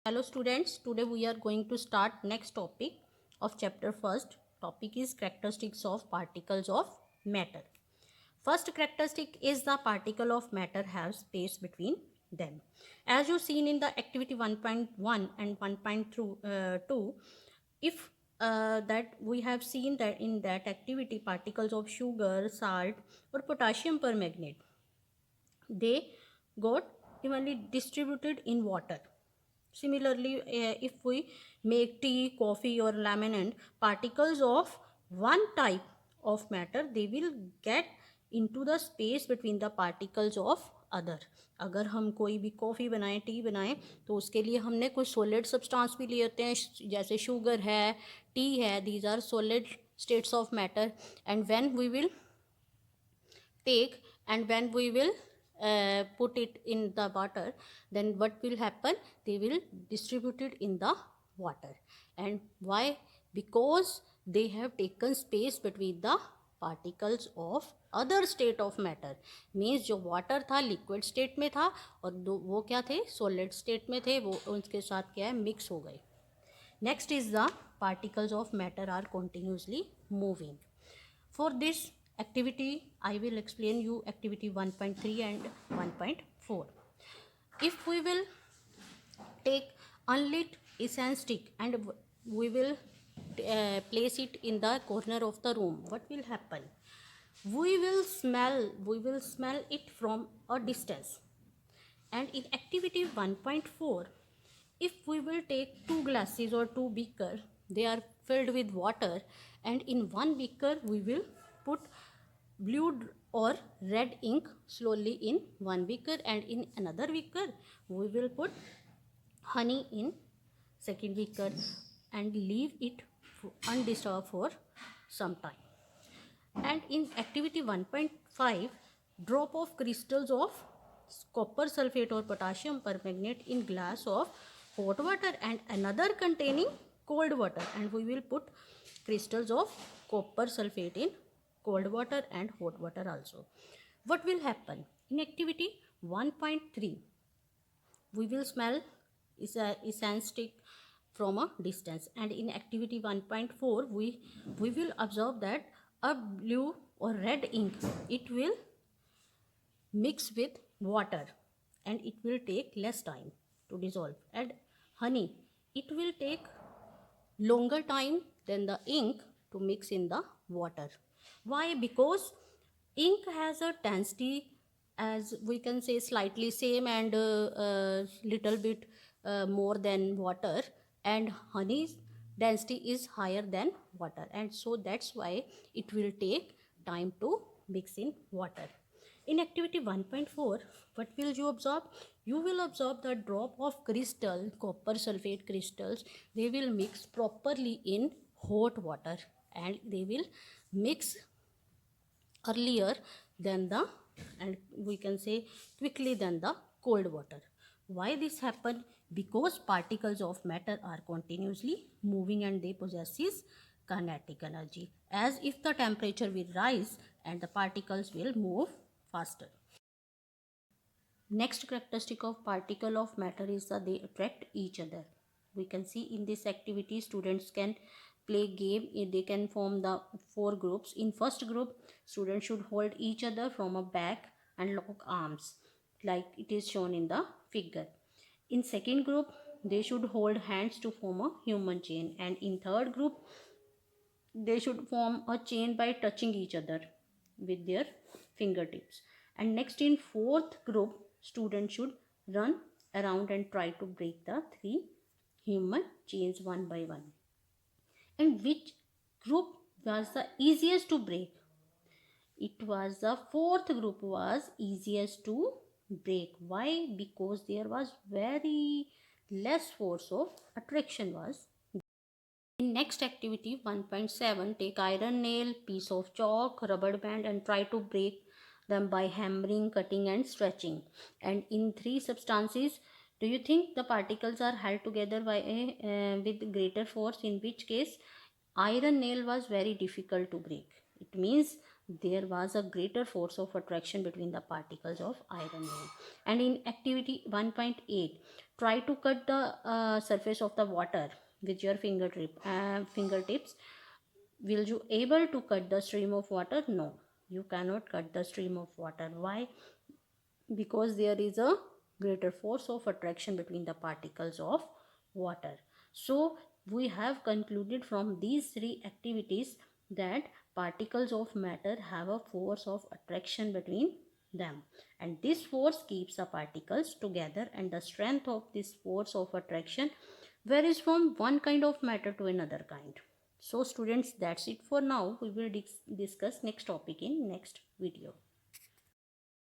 Hello students, today we are going to start next topic of chapter first. Topic is characteristics of particles of matter. First characteristic is the particle of matter have space between them. As you seen in the activity 1.1 and 1.2, if that we have seen that in that activity particles of sugar, salt or potassium permanganate, they got evenly distributed in water. Similarly, if we make tea, coffee or lemonade, particles of one type of matter, they will get into the space between the particles of other. अगर हम कोई भी coffee बनाएं, T बनाएं, तो उसके लिए हमने कोई सॉलिड सब्सटेंस भी लेते हैं, जैसे शुगर है, टी है. These are solid states of matter, and when we will take and when we will put it in the water, then what will happen? They will distribute it in the water. And why? Because they have taken space between the particles of other state of matter. Means जो water था liquid state में था और वो क्या थे, solid state में थे, वो उनके साथ क्या है, मिक्स हो गए. Next is the particles of matter are continuously moving. For this activity, I will explain you activity 1.3 and 1.4. If we will take unlit essence stick and we will place it in the corner of the room, what will happen? We will smell it from a distance. And in activity 1.4, if we will take two glasses or two beaker, they are filled with water, and in one beaker we will put blue or red ink slowly in one beaker, and in another beaker we will put honey in second beaker and leave it undisturbed for some time. And in activity 1.5, drop of crystals of copper sulfate or potassium permanganate in glass of hot water and another containing cold water, and we will put crystals of copper sulfate in cold water and hot water also. What will happen? In activity 1.3, we will smell essence stick from a distance, and in activity 1.4 we will observe that a blue or red ink, it will mix with water and it will take less time to dissolve, and honey, it will take longer time than the ink to mix in the water. Why? Because ink has a density, as we can say, slightly same and little bit more than water, and honey's density is higher than water, and so that's why it will take time to mix in water. In activity 1.4, what will you observe? You will observe the drop of crystal, copper sulfate crystals, they will mix properly in hot water and they will mix earlier than the, and we can say quickly than the cold water. Why this happen? Because particles of matter are continuously moving and they possesses kinetic energy, as if the temperature will rise and the particles will move faster. Next characteristic of particle of matter is that they attract each other. We can see in this activity students can play game. They can form the four groups. In first group, students should hold each other from a back and lock arms like it is shown in the figure. In second group, they should hold hands to form a human chain, and in third group they should form a chain by touching each other with their fingertips. And next, in fourth group, students should run around and try to break the three human chains one by one. And which group was the easiest to break? It was the fourth group was easiest to break. Why? Because there was very less force of attraction was. In next activity 1.7, take iron nail, piece of chalk, rubber band and try to break them by hammering, cutting and stretching. And in three substances, do you think the particles are held together by with greater force? In which case iron nail was very difficult to break. It means there was a greater force of attraction between the particles of iron nail. And in activity 1.8, Try to cut the surface of the water with your fingertips. Will you able to cut the stream of water? No, you cannot cut the stream of water. Why? Because there is a greater force of attraction between the particles of water. So we have concluded from these three activities that particles of matter have a force of attraction between them, and this force keeps the particles together, and the strength of this force of attraction varies from one kind of matter to another kind. So students, that's it for now. We will discuss next topic in next video.